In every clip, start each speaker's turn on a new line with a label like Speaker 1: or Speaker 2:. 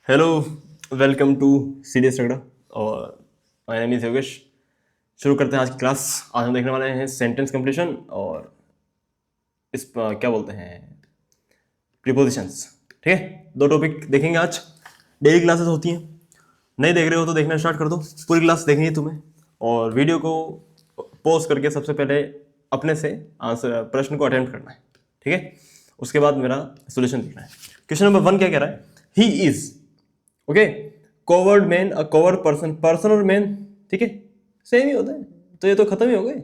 Speaker 1: Hello, welcome to serious रगड़ा। और my name is Yogesh. शुरू करते हैं आज की क्लास। आज हम देखने वाले हैं सेंटेंस कंप्लीशन और क्या बोलते हैं, प्रीपोजिशंस। ठीक है, दो टॉपिक देखेंगे आज। डेली क्लासेस होती हैं, नहीं देख रहे हो तो देखना स्टार्ट कर दो। पूरी क्लास देखनी है तुम्हें और वीडियो को पॉज करके सबसे पहले अपने से आंसर प्रश्न को अटेम्प्ट करना है। ठीक है, उसके बाद मेरा सोल्यूशन देखना है। क्वेश्चन नंबर 1 क्या कह रहा है? He is okay coward man, a coward person. Person और मैन ठीक है सेम ही होता है, तो ये तो खत्म ही हो गए।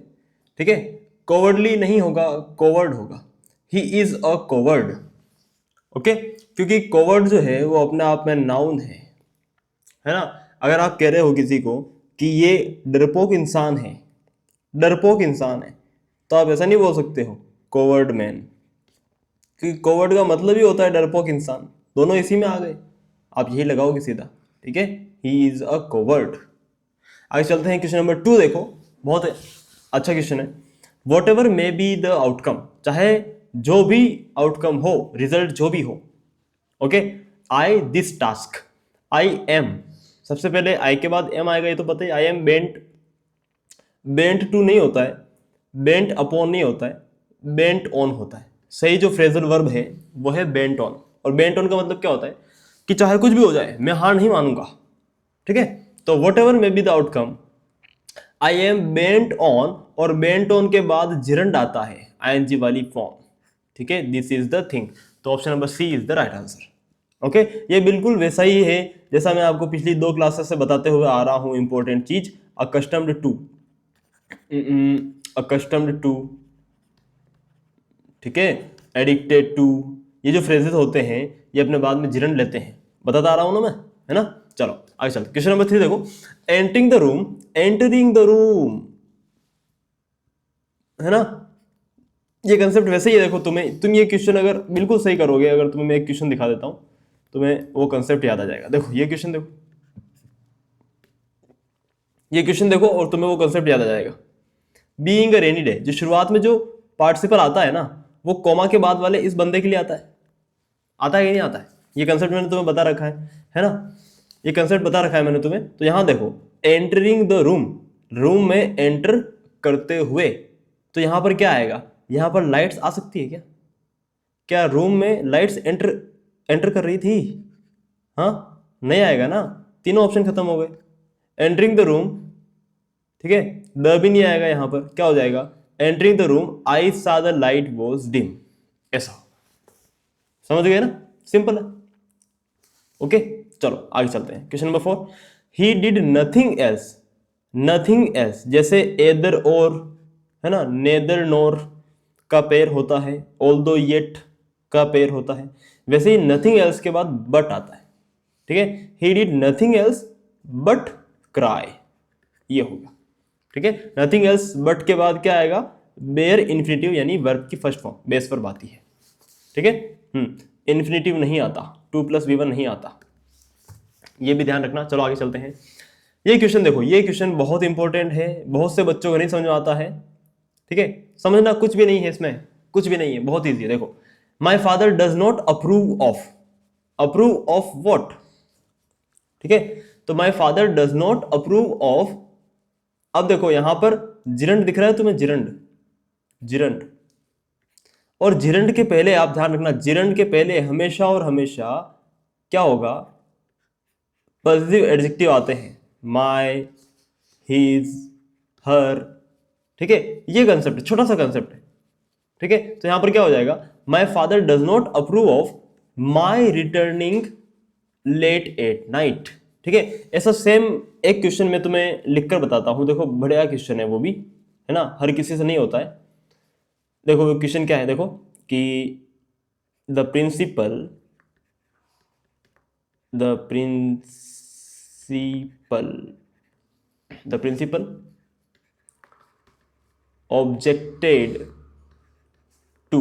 Speaker 1: ठीक है, कोवर्डली नहीं होगा, कोवर्ड होगा। He is a coward. Okay, क्योंकि कोवर्ड जो है वो अपने आप में नाउन है ना। अगर आप कह रहे हो किसी को कि ये डरपोक इंसान है, डरपोक इंसान है, तो आप ऐसा नहीं बोल सकते हो कोवर्ड मैन, क्योंकि कोवर्ड का मतलब ही होता है डरपोक इंसान। दोनों इसी में आ गए, आप यही लगाओगे सीधा। ठीक है, ही इज अ कोवर्ड। आगे चलते हैं, क्वेश्चन नंबर 2 देखो, बहुत अच्छा क्वेश्चन है। What ever may be the outcome, चाहे जो भी आउटकम हो, रिजल्ट जो भी हो। Okay, I this task, I am, सबसे पहले आई के बाद एम आएगा, ये तो पता ही। I am bent, bent to नहीं होता है, बेंट अपॉन नहीं होता है, बेंट ऑन होता है। सही जो फ्रेजल वर्ब है वो है बेंट ऑन। और बेंट ऑन का मतलब क्या होता है कि चाहे कुछ भी हो जाए मैं हार नहीं मानूंगा। ठीक है, तो what ever may be the outcome, I am bent on, और बेंट ऑन के बाद जिरंड आता है आईएनजी वाली फॉर्म। ठीक है, दिस इज द थिंग। तो option number C is the right answer. Okay, ये बिल्कुल वैसा ही है जैसा मैं आपको पिछली 2 क्लासेस से बताते हुए आ रहा हूं। इंपॉर्टेंट चीज, अकस्टम्ड टू, अकस्टम्ड टू, ठीक है, एडिक्टेड टू, ये जो फ्रेजेस होते हैं ये अपने बाद में जिरंड लेते हैं। बताता आ रहा हूं ना मैं, है ना। चलो आगे चलते। क्वेश्चन नंबर 3 देखो, entering the room, entering the room, है ना। ये कंसेप्ट वैसे ही है। देखो तुम ये क्वेश्चन अगर बिल्कुल सही करोगे, अगर तुम्हें मैं एक क्वेश्चन दिखा देता हूं, तुम्हें वो कंसेप्ट याद आ जाएगा। देखो ये क्वेश्चन देखो, ये क्वेश्चन देखो और तुम्हें वो कंसेप्ट याद आ जाएगा। बीइंग अ रेनी डे, जो शुरुआत में जो पार्टिसिपल आता है ना, वो कॉमा के बाद वाले इस बंदे के लिए आता है। आता है कि नहीं आता है? ये कंसेप्ट मैंने तुम्हें बता रखा है ना। ये कंसेप्ट बता रखा है मैंने तुम्हें। तो यहां देखो, एंटरिंग द रूम, रूम में एंटर करते हुए, तो यहां पर क्या आएगा? यहां पर लाइट्स आ सकती है क्या? क्या रूम में लाइट्स एंटर एंटर कर रही थी? हाँ, नहीं आएगा ना। तीनों ऑप्शन खत्म हो गए। एंटरिंग द रूम, ठीक है, द भी नहीं आएगा। यहां पर क्या हो जाएगा? एंटरिंग द रूम, आई सा द लाइट वॉज डिम। ऐसा, समझ गए ना, सिंपल है। ओके, चलो आगे चलते हैं। Question number 4, he did nothing else, nothing else, जैसे एदर और, है ना, नेदर नोर का पेयर होता है, ऑल्दो येट का पेयर होता है, वैसे ही नथिंग एल्स के बाद बट आता है। ठीक है, he did nothing else but cry, ये होगा। ठीक है, नथिंग एल्स बट के बाद क्या आएगा? बेयर इन्फिनेटिव, यानी वर्ब की फर्स्ट फॉर्म, बेस वर्ब आती है। ठीक है, इन्फिनेटिव नहीं आता, 2+V1 नहीं आता, ये भी ध्यान रखना। चलो आगे चलते हैं। ये क्वेश्चन देखो, ये क्वेश्चन बहुत इंपॉर्टेंट है, बहुत से बच्चों को नहीं समझ में आता है। ठीक है, समझना कुछ भी नहीं है इसमें, कुछ भी नहीं है, बहुत ईजी है। देखो, my father does not approve of, approve of what? ठीक है, तो my father does not approve of. अब देखो यहां पर जिरंड दिख रहा है तुम्हें, जिरंड, जिरंड। और जिरंड के पहले आप ध्यान रखना, जिरंड के पहले हमेशा और हमेशा क्या होगा? पॉजिटिव एडजेक्टिव आते हैं, माय, हिज, हर। ठीक है, ये कंसेप्ट छोटा सा कंसेप्ट है। ठीक है, तो यहां पर क्या हो जाएगा? My father does not approve of my returning late at night. ठीक है, ऐसा सेम एक क्वेश्चन मैं तुम्हें लिखकर बताता हूं। देखो बढ़िया क्वेश्चन है वो भी, है ना, हर किसी से नहीं होता है। देखो क्वेश्चन क्या है, देखो कि the principal, the principal, the principal objected to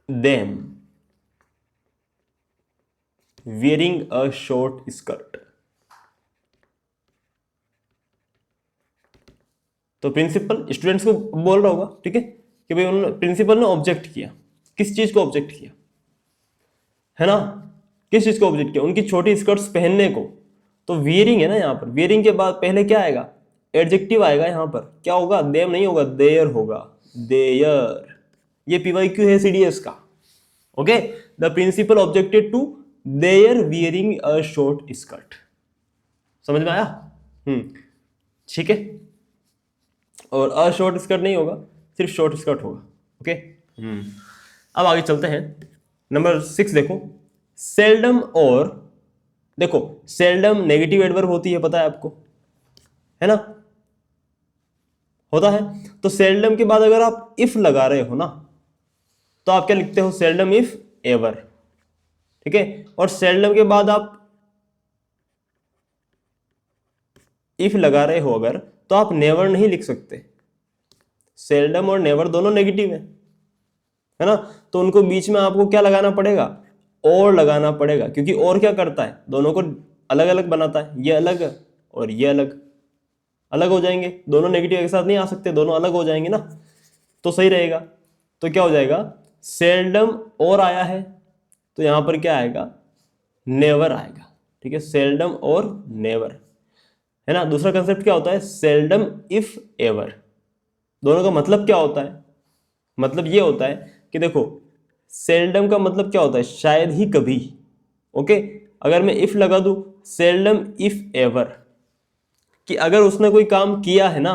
Speaker 1: them wearing a short skirt। तो प्रिंसिपल स्टूडेंट्स को बोल रहा होगा, ठीक है, कि भाई उन्होंने, प्रिंसिपल ने ऑब्जेक्ट किया, किस चीज को ऑब्जेक्ट किया, है ना? किस चीज को ऑब्जेक्ट किया, उनकी छोटी स्कर्ट्स पहनने को। तो वियरिंग है ना यहाँ पर, वियरिंग के बाद पहले क्या आएगा, एडजेक्टिव आएगा यहाँ पर। क्या होगा, देम नहीं होगा, देयर होगा, देयर। ये पीवाईक्यू है सीडीएस का। Okay, the principal objected to their wearing a short skirt. समझ में आया? ठीक है। और अ शॉर्ट स्कर्ट नहीं होगा, सिर्फ शॉर्ट स्कर्ट होगा। ओके, अब आगे चलते हैं। नंबर 6 देखो, सेल्डम। और देखो सेल्डम नेगेटिव एडवर्ब होती है, पता है आपको, है ना, होता है। तो सेल्डम के बाद अगर आप इफ लगा रहे हो ना, तो आप क्या लिखते हो, सेल्डम इफ एवर। ठीक है, और सेल्डम के बाद आप इफ लगा रहे हो अगर, तो आप नेवर नहीं लिख सकते। सेल्डम और नेवर दोनों नेगेटिव है ना, तो उनको बीच में आपको क्या लगाना पड़ेगा, और लगाना पड़ेगा, क्योंकि और क्या करता है, दोनों को अलग अलग बनाता है। ये अलग और ये अलग, अलग हो जाएंगे, दोनों नेगेटिव एक साथ नहीं आ सकते, दोनों अलग हो जाएंगे ना, तो सही रहेगा। तो क्या हो जाएगा, सेल्डम और आया है, तो यहां पर क्या आएगा, नेवर आएगा। ठीक है, सेल्डम और नेवर, है ना। दूसरा कंसेप्ट क्या होता है, सेल्डम इफ एवर। दोनों का मतलब क्या होता है, मतलब ये होता है कि देखो सेल्डम का मतलब क्या होता है, शायद ही कभी। ओके, अगर मैं इफ लगा दूं, सेल्डम इफ एवर, कि अगर उसने कोई काम किया है ना,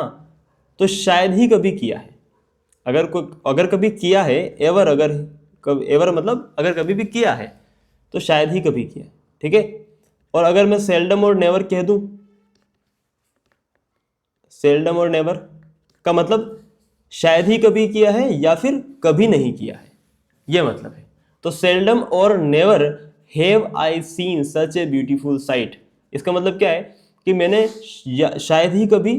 Speaker 1: तो शायद ही कभी किया है। अगर कभी किया है, एवर, अगर एवर मतलब अगर कभी भी किया है, तो शायद ही कभी किया है। ठीक है, और अगर मैं सेल्डम और नेवर कह दूं, सेल्डम और नेवर का मतलब शायद ही कभी किया है या फिर कभी नहीं किया है, यह मतलब है। तो सेल्डम और never have I seen such a beautiful sight, इसका मतलब क्या है कि मैंने शायद ही कभी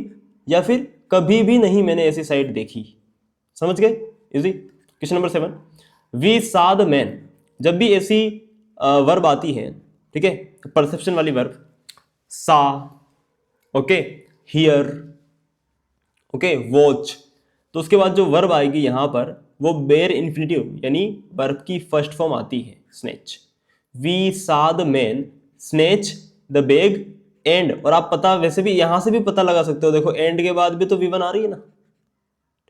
Speaker 1: या फिर कभी भी नहीं मैंने ऐसी साइट देखी। समझ गए, easy. Question number 7, we saw the man. जब भी ऐसी वर्ब आती है, ठीक है, परसेप्शन वाली वर्ब, सा, ओके, हियर, ओके, वॉच, तो उसके बाद जो वर्ब आएगी यहां पर वो बेयर इन्फिनिटिव यानी वर्ब की फर्स्ट फॉर्म आती है, snatch. We saw the man snatch the bag and, और आप पता वैसे भी यहां से भी पता लगा सकते हो, देखो एंड के बाद भी तो वी वन आ रही है ना।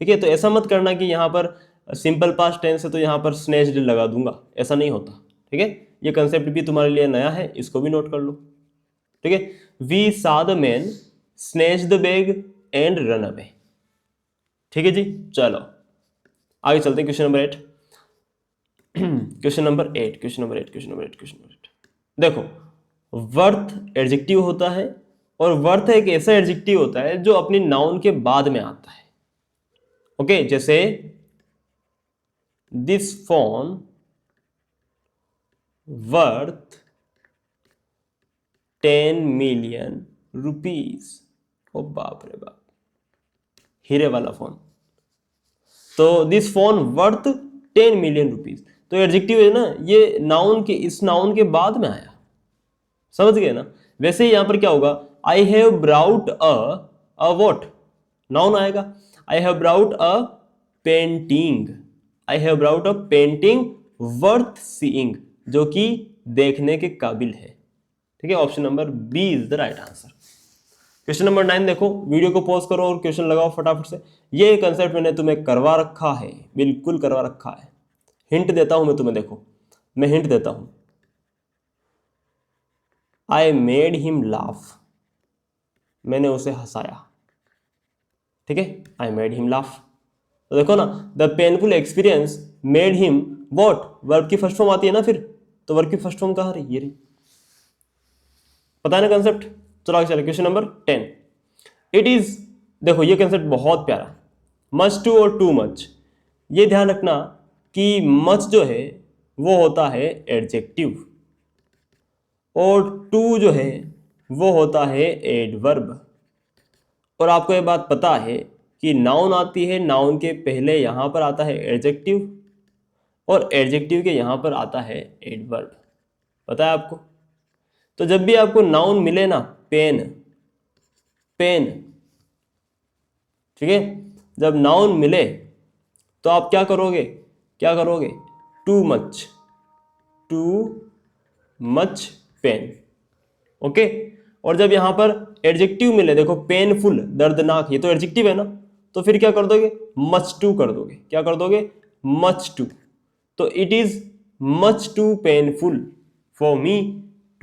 Speaker 1: ठीक है, तो ऐसा मत करना कि यहां पर सिंपल पास्ट टेंस है तो यहां पर स्नेच्ड लगा दूंगा, ऐसा नहीं होता। ठीक है, ये कंसेप्ट भी तुम्हारे लिए नया है, इसको भी नोट कर लो। ठीक है, we saw the man snatch the bag and run away. ठीक है जी, चलो आगे चलते हैं। Question number 8, question number 8, question number 8, question number 8, question number 8। देखो, वर्थ एडजेक्टिव होता है, और वर्थ एक ऐसा एडजेक्टिव होता है जो अपनी नाउन के बाद में आता है। ओके, जैसे this phone worth 10 million rupees. ओ बाप रे बाप, हीरे वाला फोन। तो this phone worth 10 million rupees, तो एडजेक्टिव है ना, ये नाउन के, इस नाउन के बाद में आया। समझ गए ना। वैसे ही यहां पर क्या होगा, I have brought a what, noun आएगा। I have brought a painting, I have brought a painting worth seeing, जो कि देखने के काबिल है। ठीक है, option number B is the right answer. Question number 9 देखो, वीडियो को पॉज करो और क्वेश्चन लगाओ फटाफट से। ये कंसेप्ट मैंने तुम्हें करवा रखा है, बिल्कुल करवा रखा है। हिंट देता हूं मैं तुम्हें, देखो मैं हिंट देता हूं। आई मेड हिम लाफ, मैंने उसे हंसाया। ठीक है, आई मेड हिम लाफ। तो देखो ना, the painful experience made him what, verb की फर्स्ट फॉर्म आती है ना फिर, तो वर्ब की फर्स्ट फॉर्म कहां रही, ये रही। पता है ना कंसेप्ट। चलो आगे चले, क्वेश्चन नंबर 10, इट इज। देखो ये कंसेप्ट बहुत प्यारा, मच टू और टू मच। ये ध्यान रखना कि मच जो है वो होता है एडजेक्टिव, और टू जो है वो होता है एडवर्ब। और आपको ये बात पता है कि नाउन आती है, नाउन के पहले यहां पर आता है एडजेक्टिव, और एडजेक्टिव के यहां पर आता है एडवर्ब। पता है आपको। तो जब भी आपको नाउन मिले ना, पेन, पेन, ठीक है, जब नाउन मिले तो आप क्या करोगे, क्या करोगे, too much, too much pain. Okay, और जब यहां पर एडजेक्टिव मिले, देखो पेनफुल दर्दनाक, ये तो एडजेक्टिव है ना, तो फिर क्या कर दोगे, मच टू कर दोगे। क्या कर दोगे, मच टू। तो it is much too painful for me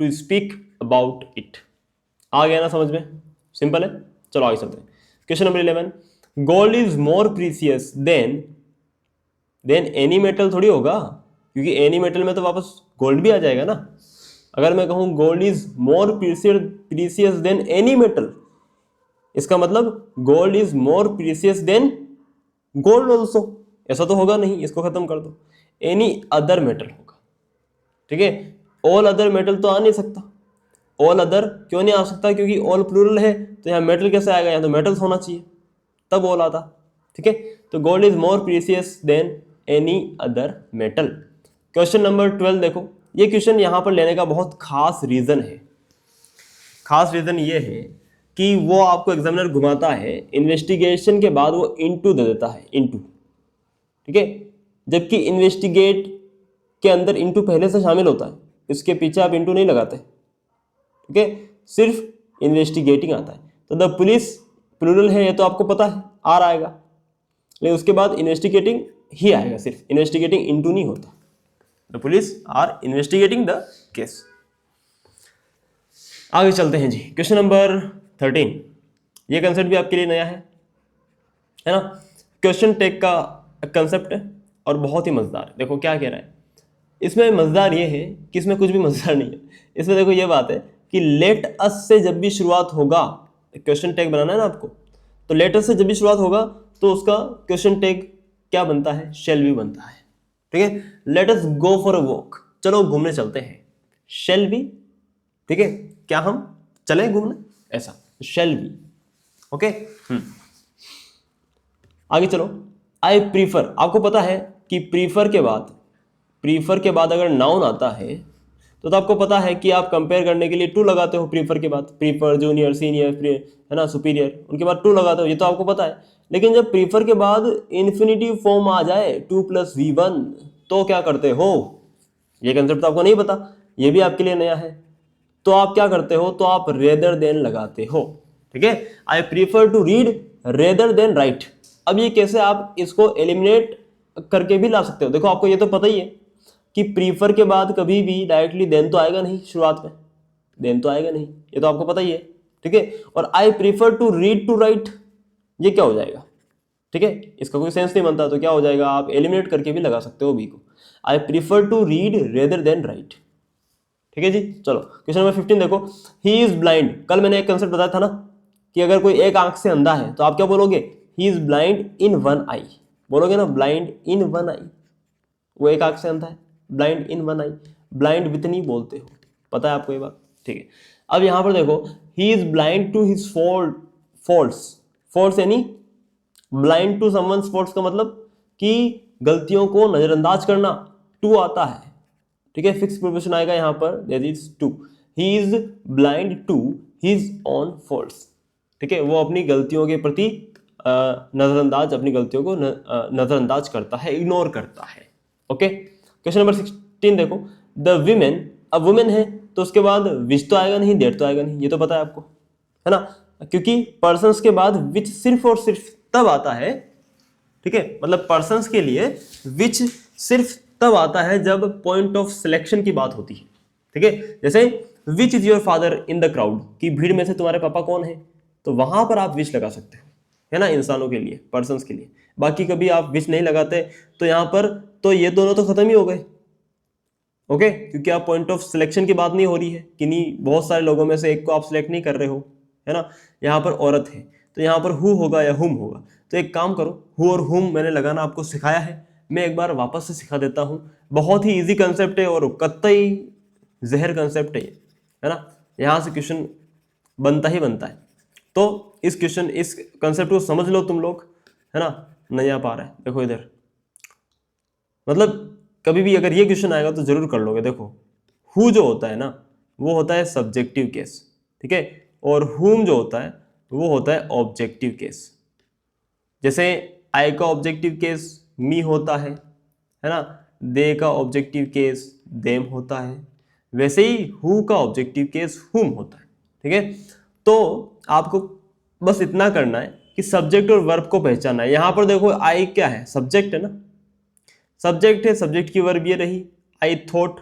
Speaker 1: to speak about it. आ गया ना समझ में, सिंपल है। चलो आगे चलते हैं। Question number 11, gold is more precious than any metal थोड़ी होगा, क्योंकि एनी मेटल में तो वापस गोल्ड भी आ जाएगा ना। अगर मैं कहूं gold is more precious than any metal, इसका मतलब gold is more precious than gold also, ऐसा तो होगा नहीं, इसको खत्म कर दो, एनी अदर मेटल होगा। ठीक है, ऑल अदर मेटल तो आ नहीं सकता। ऑल अदर क्यों नहीं आ सकता, क्योंकि ऑल प्लूरल है, तो यहाँ मेटल कैसे आएगा, यहाँ तो मेटल्स होना चाहिए तब ऑल आता। ठीक है, तो gold is more precious than any other metal. Question number 12 देखो, ये क्वेश्चन यहां पर लेने का बहुत खास रीजन है। खास रीजन ये है कि वो आपको एग्जामिनर घुमाता है, इन्वेस्टिगेशन के बाद वो इनटू दे देता है, इनटू। ठीक है, जबकि इन्वेस्टिगेट के अंदर इनटू पहले से शामिल होता है, इसके पीछे आप इनटू नहीं लगाते। ठीक है, सिर्फ इन्वेस्टिगेटिंग आता है। तो द पुलिस प्लूरल है, ये तो आपको पता है, आर आएगा, लेकिन उसके बाद इन्वेस्टिगेटिंग ही आएगा, सिर्फ इन्वेस्टिगेटिंग इनटू नहीं होता। The police are investigating the case. आगे चलते हैं जी, क्वेश्चन नंबर 13। ये कंसेप्ट भी आपके लिए नया है ना। क्वेश्चन टेक का कंसेप्ट है और बहुत ही मजेदार है। देखो क्या कह रहा है इसमें, मजेदार ये है कि इसमें कुछ भी मजेदार नहीं है। इसमें देखो ये बात है कि लेट अस से जब भी शुरुआत होगा, क्वेश्चन टैग बनाना है ना आपको, तो लेट अस से जब भी शुरुआत होगा तो उसका क्वेश्चन टैग क्या बनता है, शैल बी बनता है। ठीक है, let us go for a walk, चलो घूमने चलते हैं, शैल बी। ठीक है, क्या हम चले घूमने, ऐसा शैल बी। ओके, आगे चलो। आई प्रीफर, आपको पता है कि प्रीफर के बाद अगर नाउन आता है तो आपको पता है कि आप कंपेयर करने के लिए टू लगाते हो। प्रीफर के बाद प्रीफर, जूनियर, सीनियर, है ना, सुपीरियर, उनके बाद टू लगाते हो, ये तो आपको पता है। लेकिन जब प्रीफर के बाद इन्फिनिटिव फॉर्म आ जाए 2+V1, तो क्या करते हो, ये कंसेप्ट तो आपको नहीं पता, ये भी आपके लिए नया है। तो आप क्या करते हो, तो आप रेदर देन लगाते हो। ठीक है, I prefer to read rather than write. अब ये कैसे आप इसको एलिमिनेट करके भी ला सकते हो। देखो आपको ये तो पता ही है कि प्रीफर के बाद कभी भी डायरेक्टली देन तो आएगा नहीं, शुरुआत में देन तो आएगा नहीं, ये तो आपको पता ही है। ठीक है, और I prefer to read to write, ये क्या हो जाएगा। ठीक है, इसका कोई सेंस नहीं बनता, तो क्या हो जाएगा, आप एलिमिनेट करके भी लगा सकते हो बी को। I prefer to read rather than write. ठीक है जी, चलो क्वेश्चन नंबर 15 देखो, ही इज ब्लाइंड। कल मैंने एक कंसेप्ट बताया था ना कि अगर कोई एक आंख से अंधा है तो आप क्या बोलोगे, he is blind in one eye, बोलोगे ना, ब्लाइंड इन वन आई। वो एक आंख से अंधा है, blind in one I, blind with नहीं बोलते हो, पता है आपको ये बात। ठीक है, अब यहां पर देखो, he is blind to his faults यानी ब्लाइंड टू समवन्स फॉल्ट्स का मतलब कि गलतियों को नजरअंदाज करना, टू आता है। ठीक है, फिक्स प्रीपोजिशन आएगा यहां पर, that is to. He is blind to his own faults. ठीक है, वो अपनी गलतियों के प्रति नजरअंदाज, अपनी गलतियों को नजरअंदाज करता है, इग्नोर करता है। ओके, क्वेश्चन नंबर 16 देखो, द विमेन, अब वुमेन है तो उसके बाद विच तो आएगा नहीं, डेट तो आएगा नहीं, ये तो पता है आपको, है ना, क्योंकि पर्सन्स के बाद विच सिर्फ और सिर्फ तब आता है। ठीक है, मतलब पर्सन्स के लिए विच सिर्फ तब आता है जब पॉइंट ऑफ सिलेक्शन की बात होती है। ठीक है, जैसे which is your father in the crowd, कि भीड़ में से तुम्हारे पापा कौन है, तो वहां पर आप विच लगा सकते हो, है ना, इंसानों के लिए, पर्सन्स के लिए। बाकी कभी आप विच नहीं लगाते तो यहां पर तो ये दोनों तो खत्म ही हो गए। ओके, क्योंकि आप पॉइंट ऑफ सिलेक्शन की बात नहीं हो रही है, किन्हीं बहुत सारे लोगों में से एक को आप सिलेक्ट नहीं कर रहे हो, है ना। यहाँ पर औरत है तो यहाँ पर हु होगा या हुम होगा। तो एक काम करो, हु और हुम मैंने लगाना आपको सिखाया है, मैं एक बार वापस से सिखा देता हूँ। बहुत ही इजी कंसेप्ट है और कतई जहर कंसेप्ट है, है ना। यहाँ से क्वेश्चन बनता ही बनता है। तो इस कंसेप्ट को समझ लो तुम लोग, है ना। नहीं आ पा रहा है, देखो इधर, मतलब कभी भी अगर ये क्वेश्चन आएगा तो जरूर कर लोगे। देखो हु जो होता है ना वो होता है सब्जेक्टिव केस, ठीक है, और हुम जो होता है वो होता है ऑब्जेक्टिव केस। जैसे आई का ऑब्जेक्टिव केस मी होता है ना, दे का ऑब्जेक्टिव केस देम होता है, वैसे ही हु का ऑब्जेक्टिव केस हुम होता है। ठीक है, तो आपको बस इतना करना है कि सब्जेक्ट और वर्ब को पहचानना है। यहां पर देखो आई क्या है, सब्जेक्ट है ना, सब्जेक्ट है, सब्जेक्ट की वर्ब ये रही आई थॉट।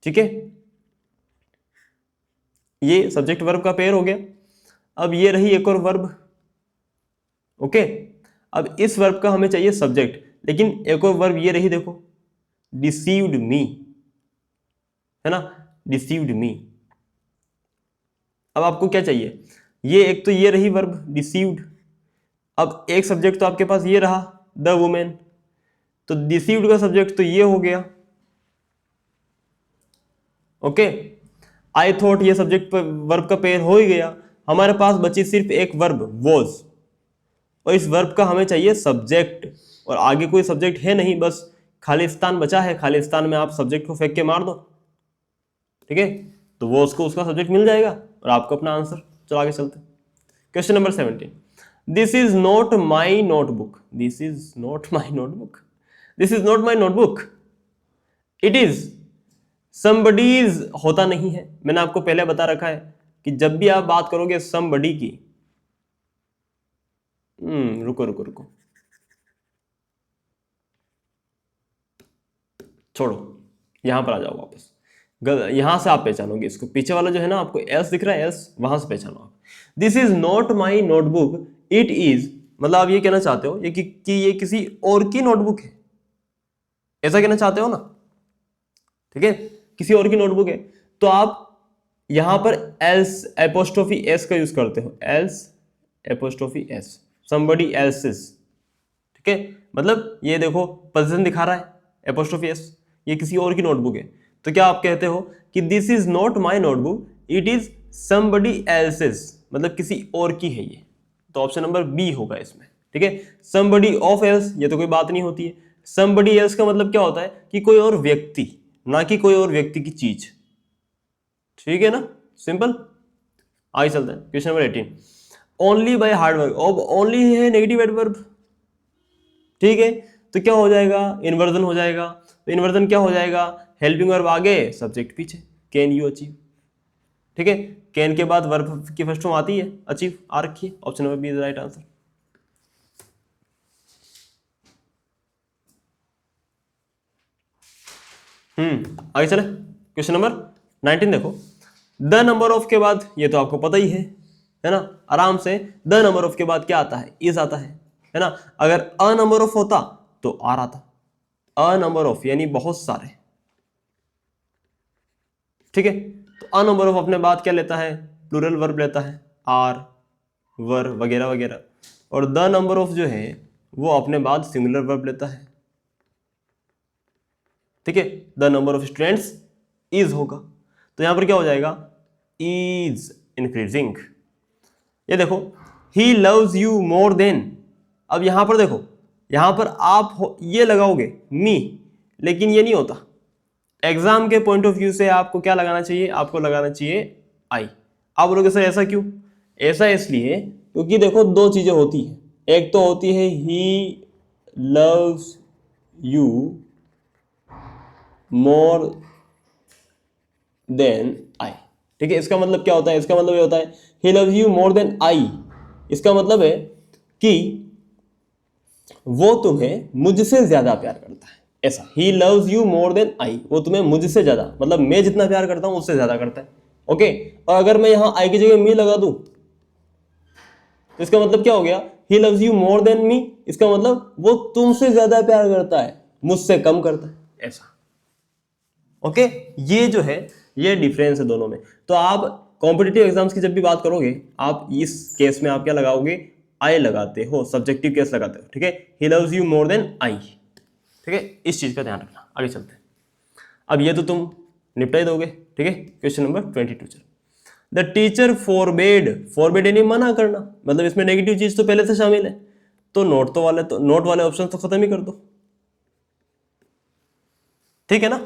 Speaker 1: ठीक है, ये सब्जेक्ट वर्ब का पेयर हो गया। अब ये रही एक और वर्ब। ओके, अब इस वर्ब का हमें चाहिए सब्जेक्ट, लेकिन एक और वर्ब ये रही देखो, डिसीव्ड मी, है ना, डिसीव्ड मी। अब आपको क्या चाहिए, ये एक तो ये रही वर्ब डिसीव्ड, अब एक सब्जेक्ट तो आपके पास ये रहा द वुमेन, तो डिसीव्ड का सब्जेक्ट तो ये हो गया। ओके, आई थॉट ये सब्जेक्ट वर्ब का पेयर हो ही गया। हमारे पास बची सिर्फ एक वर्ब वॉज, और इस वर्ब का हमें चाहिए सब्जेक्ट, और आगे कोई सब्जेक्ट है नहीं, बस खालिस्तान बचा है, खालिस्तान में आप सब्जेक्ट को फेंक के मार दो। ठीक है, तो वो उसको उसका सब्जेक्ट मिल जाएगा और आपको अपना आंसर। चलो आगे चलते हैं। Question number 17, this is not my notebook, this is not my notebook, this is not my notebook, it is somebody's होता नहीं है। मैंने आपको पहले बता रखा है कि जब भी आप बात करोगे समबडी की, रुको रुको रुको, छोड़ो, यहां पर आ जाओ वापस। यहां से आप पहचानोगे इसको, पीछे वाला जो है ना आपको एल्स दिख रहा है, एल्स वहां से पहचानो आप। This is not my notebook, it is, मतलब आप ये कहना चाहते हो ये कि ये किसी और की नोटबुक है, ऐसा कहना चाहते हो ना। ठीक है, किसी और की नोटबुक है, तो आप यहां पर एल्स एपोस्ट्रोफी एस का यूज करते हो, else apostrophe S, somebody else's. ठीक है, मतलब ये देखो पोजीशन दिखा रहा है एपोस्ट्रोफी एस, ये किसी और की नोटबुक है, तो क्या आप कहते हो कि this is not my notebook, it is somebody else's, मतलब किसी और की है ये, तो ऑप्शन नंबर बी होगा इसमें। ठीक है, समबडी ऑफ एल्स, ये तो कोई बात नहीं होती है। समबडी एल्स का मतलब क्या होता है कि कोई और व्यक्ति, ना कि कोई और व्यक्ति की चीज। ठीक है ना, सिंपल। आगे चलते हैं। Question number 18, only by hard work, अब ओनली है नेगेटिव एडवर्ब। ठीक है, तो क्या हो जाएगा, इन्वर्जन हो जाएगा। तो इन्वर्जन क्या हो जाएगा, हेल्पिंग वर्ब आगे सब्जेक्ट पीछे, कैन यू अचीव। ठीक है, कैन के बाद वर्ब की फर्स्ट फॉर्म आती है अचीव, आ रखी है, option number B is right answer. आगे चले। क्वेश्चन नंबर 19 देखो, द नंबर ऑफ के बाद, ये तो आपको पता ही है ना, आराम से द नंबर ऑफ के बाद क्या आता है, इज आता है ना। अगर अ नंबर ऑफ होता तो आर आता, अ नंबर ऑफ यानी बहुत सारे। ठीक है, तो अ नंबर ऑफ अपने बाद क्या लेता है, प्लूरल वर्ब लेता है, आर, वर वगैरह वगैरह, और द नंबर ऑफ जो है वो अपने बाद सिंगुलर वर्ब लेता है। ठीक है, the number of students is होगा, तो यहां पर क्या हो जाएगा, इज इंक्रीजिंग। ये देखो, ही लव्स यू मोर देन, अब यहां पर देखो, यहां पर आप ये लगाओगे मी, लेकिन ये नहीं होता। एग्जाम के पॉइंट ऑफ व्यू से आपको क्या लगाना चाहिए, आपको लगाना चाहिए आई। आप बोलोगे सर ऐसा क्यों, ऐसा इसलिए क्योंकि देखो दो चीजें होती है, एक तो होती है he loves you more than I. ठीक है, इसका मतलब क्या होता है, इसका मतलब ये होता है he loves you more than I, इसका मतलब है कि वो तुम्हें मुझसे ज्यादा प्यार करता है, ऐसा। He loves you more than I, वो तुम्हें मुझसे ज्यादा, मतलब मैं जितना प्यार करता हूं उससे ज्यादा करता है। ओके, और अगर मैं यहां आई की जगह मी लगा दूं तो इसका मतलब क्या हो गया, ही loves you more than me, इसका मतलब वो तुमसे ज्यादा प्यार करता है, मुझसे कम करता है, ऐसा। ओके, ये जो है ये डिफरेंस है दोनों में। तो आप कॉम्पिटिटिव एग्जाम्स की जब भी बात करोगे, आप इस केस में आप क्या लगाओगे, आई लगाते हो, सब्जेक्टिव केस लगाते हो। ठीक है, he loves you more than I. ठीक है, इस चीज का ध्यान रखना। आगे चलते हैं, अब ये तो तुम निपटा ही दोगे। ठीक है, क्वेश्चन नंबर 22 चल, द टीचर फॉरबेड, फॉरबेड यानी मना करना, मतलब इसमें नेगेटिव चीज तो पहले से शामिल है, तो नोट वाले ऑप्शन तो खत्म ही कर दो। ठीक है ना,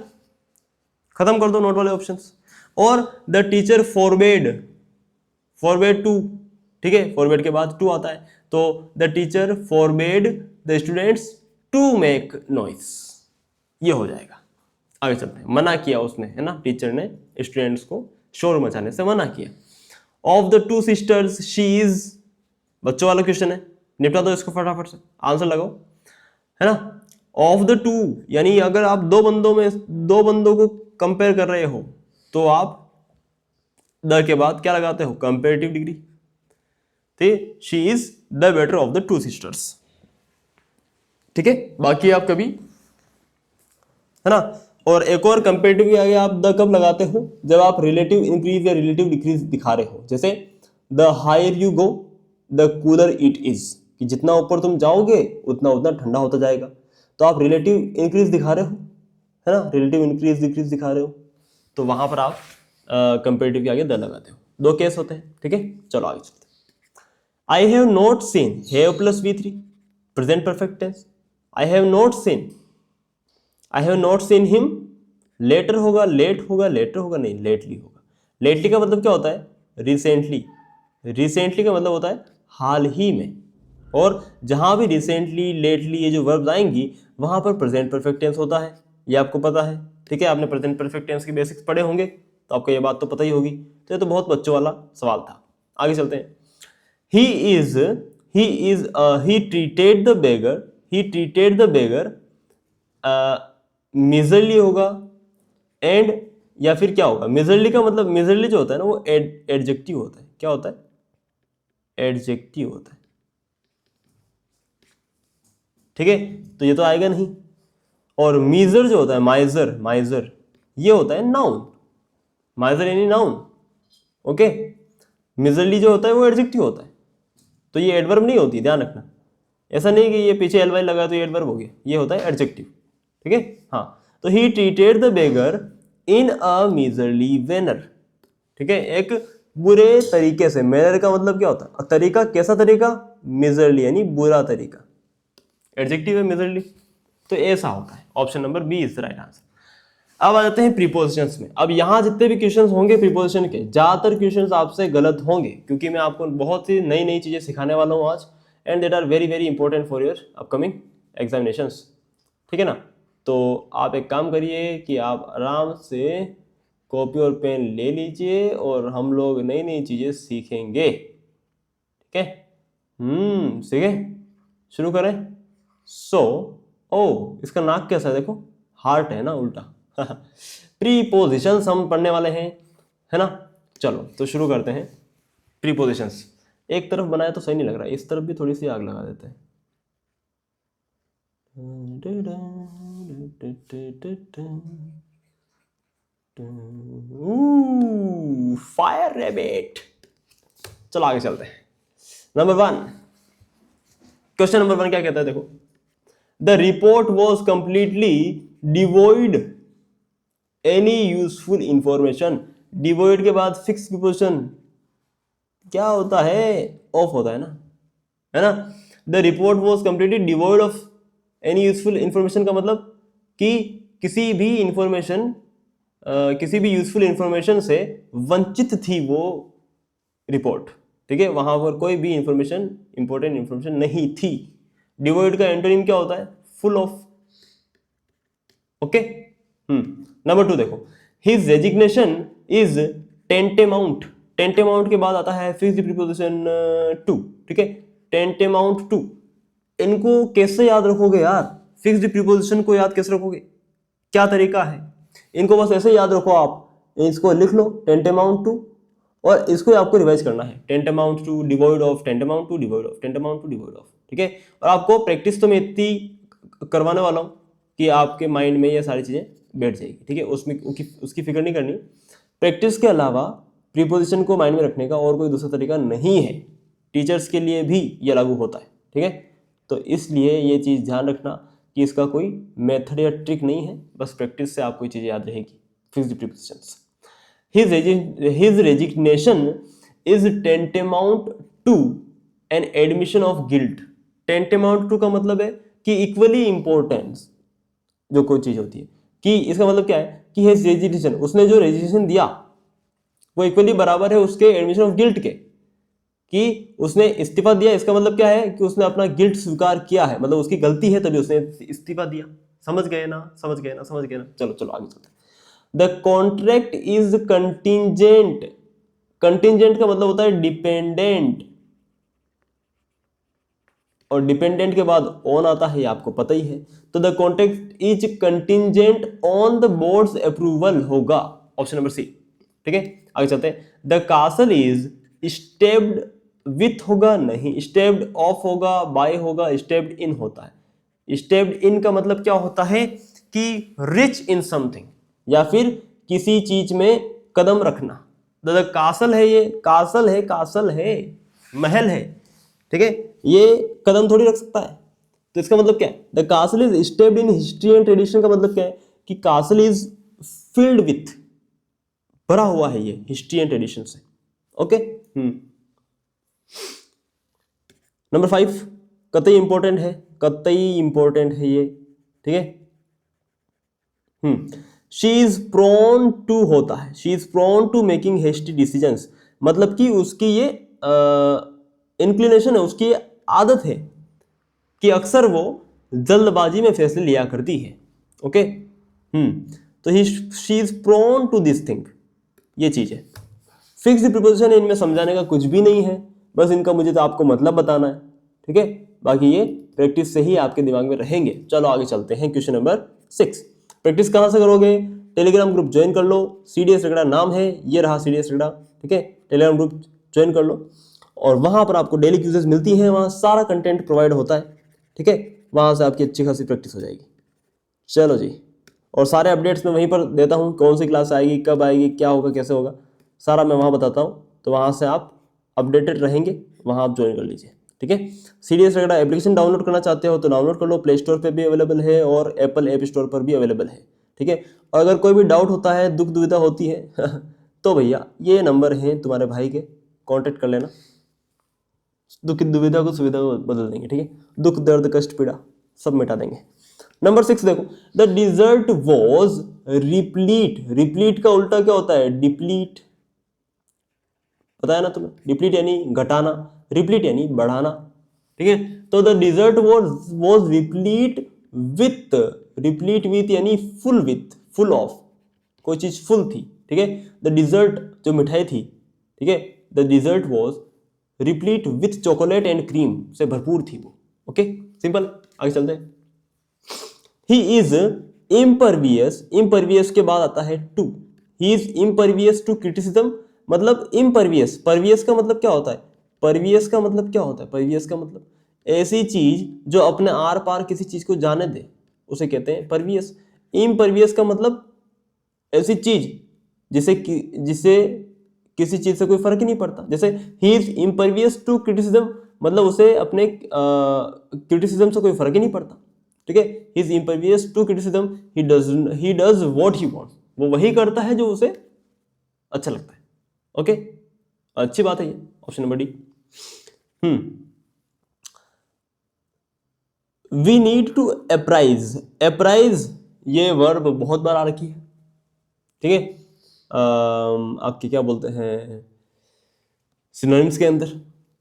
Speaker 1: खत्म कर दो नोट वाले ऑप्शंस। और the teacher forbade, forbade to, ठीक है, फॉरबेड के बाद टू आता है, तो the teacher forbade the students to make noise, ये हो जाएगा। आगे चलते हैं। मना किया उसने, है ना, टीचर ने स्टूडेंट्स को शोर मचाने से मना किया। Of the two sisters she is, बच्चों वाला क्वेश्चन है, निपटा दो इसको फटाफट से, आंसर लगाओ, है ना। ऑफ द टू यानी अगर आप दो बंदों को कंपेयर कर रहे हो तो आप द के बाद क्या लगाते हो, कंपेरेटिव डिग्री। ठीक, she is the better of the two sisters. ठीक है, बाकी आप कभी, है ना। और एक और कंपेरेटिव के आगे आप द कब लगाते हो, जब आप रिलेटिव इंक्रीज या रिलेटिव डिक्रीज दिखा रहे हो। जैसे the higher you go the cooler it is, कि जितना ऊपर तुम जाओगे उतना उतना ठंडा होता जाएगा। तो आप रिलेटिव इंक्रीज दिखा रहे हो, है ना, रिलेटिव इंक्रीज डिक्रीज दिखा रहे हो, तो वहां पर आप कंपेरेटिव के आगे द लगाते हो। दो केस होते हैं। ठीक है, चलो आगे चलते हैं। I have not seen, have plus V3 present perfect tense. I have not seen, I have not seen him, later होगा, लेट होगा, लेटर होगा नहीं, लेटली होगा। लेटली का मतलब क्या होता है, रिसेंटली। रिसेंटली का मतलब होता है हाल ही में। और जहां भी रिसेंटली, लेटली ये जो वर्ब्स आएंगी वहां पर प्रेजेंट परफेक्ट टेंस होता है, ये आपको पता है। ठीक है, आपने प्रेजेंट परफेक्ट टेंस की बेसिक्स पढ़े होंगे तो आपको ये बात तो पता ही होगी। तो ये तो बहुत बच्चों वाला सवाल था। आगे चलते हैं। he treated the beggar मिजरली होगा, एंड या फिर क्या होगा, मिजरली का मतलब, मिजरली जो होता है ना वो एडजेक्टिव होता है। क्या होता है, एडजेक्टिव होता है। ठीक है, तो ये तो आएगा नहीं। और मीजर जो होता है, माइजर ये होता है नाउन, माइजर यानी नाउन। ओके, मिजरली जो होता है वो एडजेक्टिव होता है, तो ये एडवर्ब नहीं होती, ध्यान रखना। ऐसा नहीं कि ये पीछे एल वाई लगा तो ये एडवर्ब हो गया, ये होता है एडजेक्टिव। ठीक है, हाँ। तो he treated the beggar in a miserly manner. ठीक है, एक बुरे तरीके से। मैनर का मतलब क्या होता है, तरीका, कैसा तरीका, मिजरली यानी बुरा तरीका, एडजेक्टिव है मिजरली। तो ऐसा होता है। Option number B is the right answer. अब आ जाते हैं प्रीपोजिशंस में। अब यहाँ जितने भी क्वेश्चंस होंगे प्रीपोजिशन के, ज्यादातर क्वेश्चंस आपसे गलत होंगे, क्योंकि मैं आपको बहुत सी नई नई चीजें सिखाने वाला हूँ आज, and that are very very important for your upcoming examinations. ठीक है ना। तो आप एक काम करिए कि आप आराम से कॉपी और पेन ले लीजिए और हम लोग नई नई चीजें सीखेंगे। ठीक है, सीखे, शुरू करें। इसका नाक कैसा है, देखो हार्ट है ना उल्टा। प्रीपोजिशंस हम पढ़ने वाले हैं, है ना। चलो तो शुरू करते हैं। प्रीपोजिशंस एक तरफ बनाया तो सही नहीं लग रहा है, इस तरफ भी थोड़ी सी आग लगा देते हैं। Fire rabbit. चलो आगे चलते हैं। नंबर 1, क्वेश्चन नंबर 1 क्या कहता है, देखो। The report was completely devoid any useful information. Devoid के बाद फिक्स प्रीपोजिशन क्या होता है, ऑफ होता है ना। The report was completely devoid of any useful information का मतलब कि किसी भी यूजफुल इंफॉर्मेशन से वंचित थी वो रिपोर्ट। ठीक है, वहां पर कोई भी इंफॉर्मेशन, इंपॉर्टेंट इंफॉर्मेशन नहीं थी। डिवॉइड का एंटोनिम क्या होता है, फुल ऑफ। ओके, नंबर 2 देखो। His resignation is tantamount. Tantamount के बाद आता है फिक्स्ड प्रीपोजिशन टू। ठीक है, टेंटेमाउंट टू, इनको कैसे याद रखोगे यार, फिक्स्ड प्रीपोजिशन को याद कैसे रखोगे, क्या तरीका है, इनको बस ऐसे याद रखो। आप इसको लिख लो टेंटेमाउंट टू, और इसको आपको रिवाइज करना है, tantamount to devoid of, tantamount to devoid of, tantamount to devoid of. ठीक है, और आपको प्रैक्टिस तो मैं इतनी करवाने वाला हूं कि आपके माइंड में ये सारी चीजें बैठ जाएगी। ठीक है, उसमें उसकी फिक्र नहीं करनी। प्रैक्टिस के अलावा प्रीपोजिशन को माइंड में रखने का और कोई दूसरा तरीका नहीं है। टीचर्स के लिए भी ये लागू होता है। ठीक है, तो इसलिए ये चीज़ ध्यान रखना कि इसका कोई मेथड या ट्रिक नहीं है, बस प्रैक्टिस से आपको ये चीज़ें याद रहेगी। Fixed prepositions. His resignation is tantamount to an admission of guilt. tantamount to का मतलब है कि इक्वली इंपॉर्टेंस जो कोई चीज होती है, कि इसका मतलब क्या है कि his resignation, उसने जो रेजिग्नेशन दिया वो इक्वली बराबर है उसके एडमिशन ऑफ गिल्ट के, कि उसने इस्तीफा दिया। इसका मतलब क्या है कि उसने अपना गिल्ट स्वीकार किया है, मतलब उसकी गलती है तभी उसने इस्तीफा दिया। समझ गए ना, समझ गए ना, समझ गए ना। चलो चलो आगे चलते हैं। The contract is contingent. Contingent का मतलब होता है डिपेंडेंट, और डिपेंडेंट के बाद ऑन आता है, ये आपको पता ही है। तो the contract is contingent on the boards approval होगा, ऑप्शन नंबर सी। ठीक है, आगे चलते हैं। The castle is stepped with होगा, नहीं, स्टेप्ड ऑफ होगा, बाय होगा, स्टेप्ड इन होता है। स्टेप्ड इन का मतलब क्या होता है कि रिच इन समथिंग, या फिर किसी चीज में कदम रखना। द कासल है, ये कासल है, कासल है, महल है। ठीक है, ये कदम थोड़ी रख सकता है। तो इसका मतलब क्या है? The castle is stepped in history and tradition का मतलब क्या है कि कासल इज फिल्ड विथ, भरा हुआ है ये हिस्ट्री एंड ट्रेडिशन से। ओके, नंबर 5 कतई इंपॉर्टेंट है, कतई इंपॉर्टेंट है ये। ठीक है, शी इज प्रोन टू होता है, she is prone to making hasty decisions, मतलब कि उसकी ये इंक्लिनेशन है, उसकी आदत है कि अक्सर वो जल्दबाजी में फैसले लिया करती है। ओके, तो she is prone to this thing, ये चीज है। फिक्स्ड प्रीपोजिशन इनमें समझाने का कुछ भी नहीं है, बस इनका मुझे तो आपको मतलब बताना है। ठीक है, बाकी ये प्रैक्टिस से ही आपके दिमाग में रहेंगे। चलो आगे चलते हैं, क्वेश्चन नंबर 6। प्रैक्टिस कहां से करोगे? टेलीग्राम ग्रुप ज्वाइन कर लो, CDS रगड़ा नाम है, ये रहा CDS रगड़ा। ठीक है, टेलीग्राम ग्रुप ज्वाइन कर लो, और वहां पर आपको डेली क्यूजेस मिलती हैं, वहां सारा कंटेंट प्रोवाइड होता है। ठीक है, वहां से आपकी अच्छी खासी प्रैक्टिस हो जाएगी। चलो जी, और सारे अपडेट्स मैं वहीं पर देता हूँ, कौन सी क्लास आएगी, कब आएगी, क्या होगा, कैसे होगा, सारा मैं वहाँ बताता हूँ। तो वहाँ से आप अपडेटेड रहेंगे, वहाँ आप ज्वाइन कर लीजिए। ठीक है, CDS रगड़ा एप्लीकेशन डाउनलोड करना चाहते हो तो डाउनलोड कर लो, प्ले स्टोर पर भी अवेलेबल है और एप्पल ऐप स्टोर पर भी अवेलेबल है। ठीक है, और अगर कोई भी डाउट होता है, दुख दुविधा होती है तो भैया ये नंबर हैं तुम्हारे भाई के, कॉन्टेक्ट कर लेना, दुख की दुविधा को सुविधा को बदल देंगे। ठीक है, दुख दर्द कष्ट पीड़ा सब मिटा देंगे। नंबर 6 देखो, the dessert was replete. Replete का उल्टा क्या होता है? डिप्लीट, पता है ना तुम्हें? डिप्लीट यानी घटाना, रिप्लीट यानी बढ़ाना। ठीक है, तो the dessert was replete with, replete with यानी फुल विथ, फुल ऑफ, कोई चीज फुल थी। ठीक है, द डिजर्ट जो मिठाई थी, ठीक है, the dessert was replete with chocolate and cream, से भरपूर थी वो। ओके, सिंपल, आगे चलते हैं। ही इज इम्परवियस, इम्परवियस के बाद आता है to, he is impervious to criticism, मतलब इम्परवियस, परवियस का मतलब क्या होता है? परवियस का मतलब क्या होता है? परवियस का मतलब ऐसी चीज जो अपने आर पार किसी चीज को जाने दे, उसे कहते हैं परवियस। इम्परवियस का मतलब ऐसी चीज जिसे किसी चीज से कोई फर्क ही नहीं पड़ता। जैसे he is impervious to criticism, मतलब उसे अपने क्रिटिसिज्म से कोई फर्क ही नहीं पड़ता। ठीक है, he is impervious to criticism, he does what he wants, वो वही करता है जो उसे अच्छा लगता है। ओके, अच्छी बात है ये, option number D. We need to apprise, apprise ये वर्ब बहुत बार आ रखी है। ठीक है, आपके क्या बोलते हैं सिनोनिम्स के अंदर।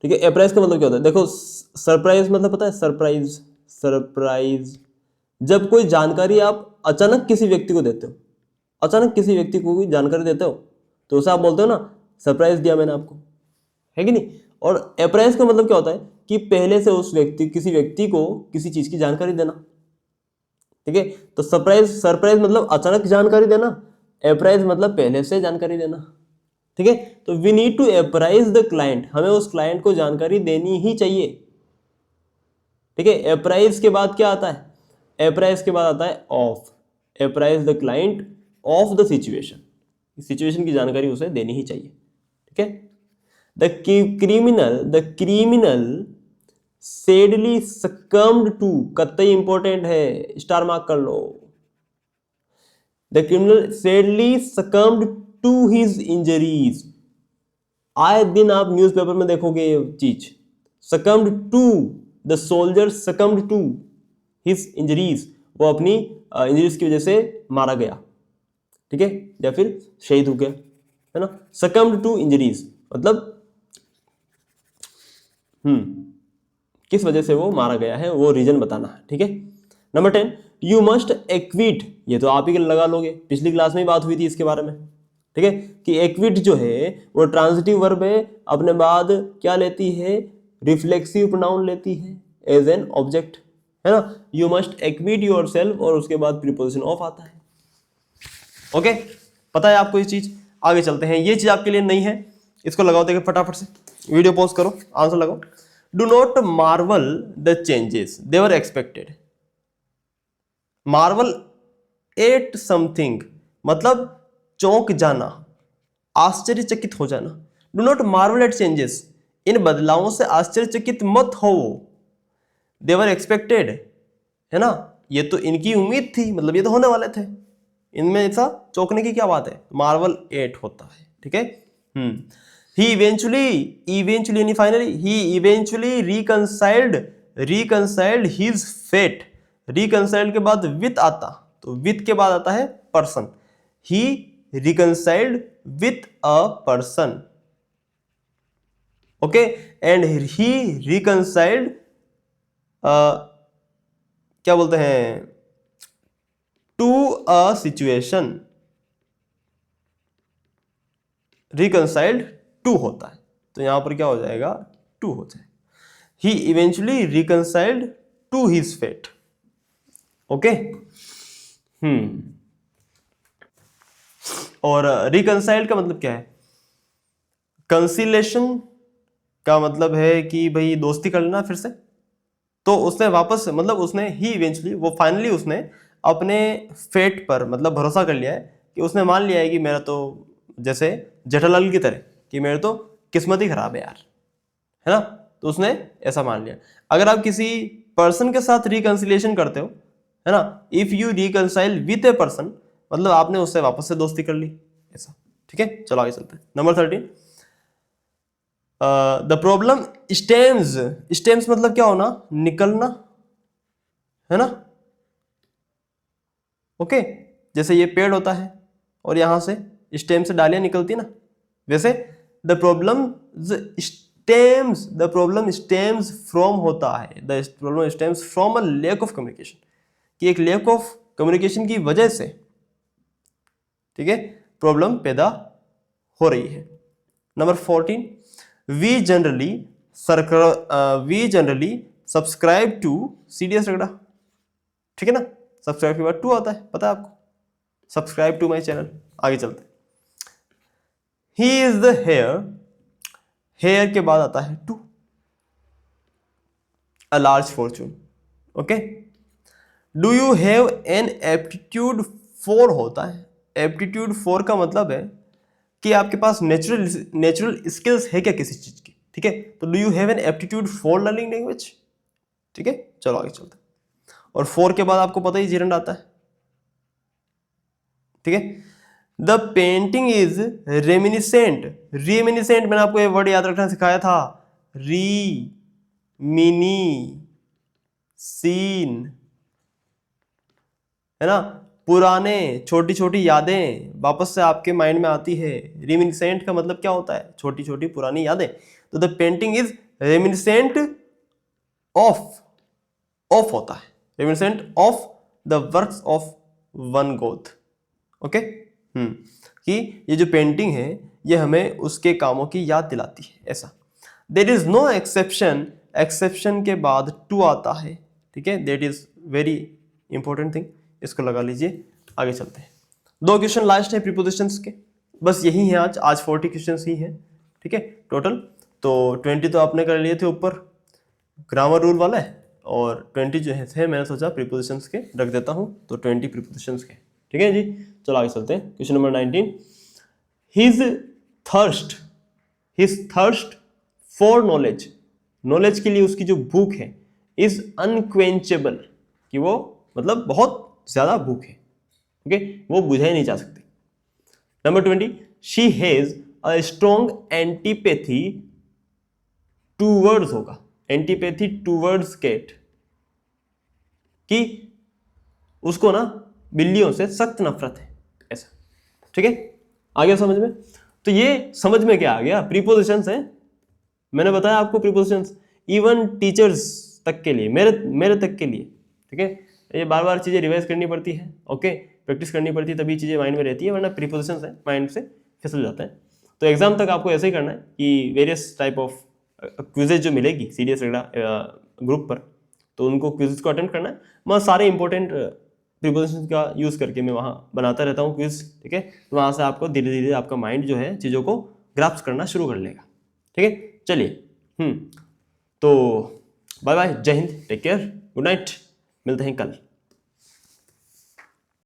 Speaker 1: ठीक है, अप्राइज का मतलब क्या होता है? देखो, सरप्राइज मतलब पता है? सरप्राइज, सरप्राइज जब कोई जानकारी आप अचानक किसी व्यक्ति को देते हो, अचानक किसी व्यक्ति को कोई जानकारी देते हो, तो उसे आप बोलते हो ना सरप्राइज दिया मैंने आपको, है कि नहीं? और अप्राइज का मतलब क्या होता है कि पहले से उस व्यक्ति, किसी व्यक्ति को किसी चीज की जानकारी देना। ठीक है, तो सरप्राइज, सरप्राइज मतलब अचानक जानकारी देना, अप्राइज मतलब पहले से जानकारी देना। ठीक है, तो we need to apprise the client, हमें उस क्लाइंट को जानकारी देनी ही चाहिए। ठीक है, अप्राइज के बाद क्या आता है? अप्राइज के बाद आता है of, apprise the client of the situation, situation की जानकारी उसे देनी ही चाहिए। ठीक है, the criminal sadly succumbed to, कतई इंपॉर्टेंट है, स्टार मार्क कर लो। The criminal sadly succumbed to his injuries, आए दिन आप न्यूज़पेपर में देखोगे ये चीज, succumbed to, the soldier succumbed to his injuries, वो अपनी इंजरीज की वजह से मारा गया। ठीक है, या फिर शहीद हो गया, है ना? सकम्ड टू इंजरीज मतलब किस वजह से वो मारा गया है, वो रीजन बताना है। ठीक है, नंबर 10, यू मस्ट एक्विट, ये तो आप ही लगा लोगे, पिछली क्लास में ही बात हुई थी इसके बारे में, ठीक है, कि एक्विट जो है वो ट्रांजिटिव वर्ब है, अपने बाद क्या लेती है, रिफ्लेक्सिव प्रोनाउन लेती है एज एन ऑब्जेक्ट, है ना। यू मस्ट एक्विट योरसेल्फ और उसके बाद प्रीपोजिशन ऑफ आता है। ओके, पता है आपको ये चीज। आगे चलते हैं, ये चीज आपके लिए नहीं है, इसको लगाओ, देखिए फटाफट से, वीडियो पॉज करो, आंसर लगाओ। Do not marvel the changes they were expected. Marvel at something मतलब चौंक जाना, आश्चर्यचकित हो जाना। Do not marvel at changes, इन बदलावों से आश्चर्यचकित मत हो, दे वर एक्सपेक्टेड, है ना, ये तो इनकी उम्मीद थी, मतलब ये तो होने वाले थे, इनमें ऐसा चौंकने की क्या बात है, मार्वल एट होता है, ठीक है। ही इवेंचुअली यानी फाइनली, ही इवेंचुअली रिकंसाइल्ड हिज फेट। रिकंसाइल्ड के बाद विथ आता, तो विथ के बाद आता है person, he reconciled with a person, okay, and he reconciled क्या बोलते हैं, to a situation. Reconciled to होता है, तो यहां पर क्या हो जाएगा, टू हो जाए। He eventually reconciled to his fate, okay. और रिकंसाइल्ड का मतलब क्या है, कंसिलेशन का मतलब है कि भाई दोस्ती कर लेना फिर से, तो उसने वापस, मतलब उसने ही इवेंचुअली, वो फाइनली उसने अपने फेट पर मतलब भरोसा कर लिया है, कि उसने मान लिया है कि मेरा तो जैसे जेठालाल की तरह कि मेरे तो किस्मत ही खराब है यार, है ना, तो उसने ऐसा मान लिया। अगर आप किसी पर्सन के साथ रिकंसिलिएशन करते हो, है ना, if you reconcile with a person, मतलब आपने उससे वापस से दोस्ती कर ली, ऐसा, ठीक है। चलो आगे चलते हैं, नंबर 13, द प्रॉब्लम स्टेम्स मतलब क्या होना, निकलना, है ना, ओके, जैसे ये पेड़ होता है और यहां से स्टेम से डालियां निकलती ना, वैसे द प्रॉब्लम स्टेम्स फ्रॉम होता है, the problem stems from a lack of communication, कि एक लैक ऑफ कम्युनिकेशन की वजह से, ठीक है, प्रॉब्लम पैदा हो रही है। Number 14, we generally subscribe to CDS रगड़ा, ठीक है ना, सब्सक्राइब के बाद टू आता है, पता है आपको, सब्सक्राइब टू माई चैनल। आगे चलते हैं, ही इज द हेयर के बाद आता है to, a large fortune, okay. Do you have an aptitude for होता है, एप्टीट्यूड फॉर का मतलब है कि आपके पास नेचुरल स्किल्स है क्या किसी चीज की, ठीक है, तो do you have an aptitude for learning language, ठीक है। चलो आगे चलते हैं, और फोर के बाद आपको पता ही जीरंड आता है, ठीक है। द पेंटिंग इज रेमिनिसेंट, मैंने आपको ये वर्ड याद रखना सिखाया था, सीन, है ना, पुराने छोटी छोटी यादें वापस से आपके माइंड में आती है। रेमिनिसेंट का मतलब क्या होता है, छोटी छोटी पुरानी यादें, तो the painting is reminiscent of होता है, reminiscent of the works of one Goth, okay. कि ये जो पेंटिंग है ये हमें उसके कामों की याद दिलाती है, ऐसा। देयर इज नो एक्सेप्शन के बाद टू आता है, ठीक है, that is very important thing, इसको लगा लीजिए। आगे चलते हैं, 2 क्वेश्चन लास्ट है प्रीपोजिशंस के, बस यही है आज 40 क्वेश्चन ही है, ठीक है टोटल। तो 20 तो आपने कर लिए थे ऊपर ग्रामर रूल वाला है, और 20 जो है थे मैंने सोचा प्रीपोजिशंस के रख देता हूँ, तो 20 प्रीपोजिशंस के, ठीक है जी। चलो आगे चलते हैं, question number 19, his thirst for knowledge के लिए उसकी जो भूख है, इज अनक्वेंचेबल, कि वो मतलब बहुत ज्यादा भूख है, ओके, वो बुझा ही नहीं जा सकती। Number 20, she has a strong antipathy towards होगा, एंटीपैथी टूवर्ड्स कैट, कि उसको ना बिल्लियों से सख्त नफरत है, ऐसा, ठीक है। आ गया समझ में, तो ये समझ में क्या आ गया, प्रीपोजिशंस हैं, मैंने बताया आपको प्रीपोजिशंस इवन टीचर्स तक के लिए, मेरे तक के लिए, ठीक है, तो ये बार बार चीज़ें रिवाइज करनी पड़ती है, ओके, प्रैक्टिस करनी पड़ती है, तभी चीज़ें माइंड में रहती है, वरना प्रीपोजिशंस है माइंड से फिसल जाते हैं। तो एग्जाम तक आपको ऐसे ही करना है कि वेरियस टाइप ऑफ क्विजेज जो मिलेगी सीडीएस ग्रुप पर, तो उनको क्विजेज को अटेंड करना है। मैं सारे इंपॉर्टेंट प्रीपोजिशंस का यूज़ करके मैं वहाँ बनाता रहता हूँ क्विज, ठीक है। तो वहाँ से आपको धीरे धीरे आपका माइंड जो है चीज़ों को ग्रास्प करना शुरू कर लेगा, ठीक है। चलिए तो बाय बाय, जय Hind, take care, good night, मिलते हैं कल।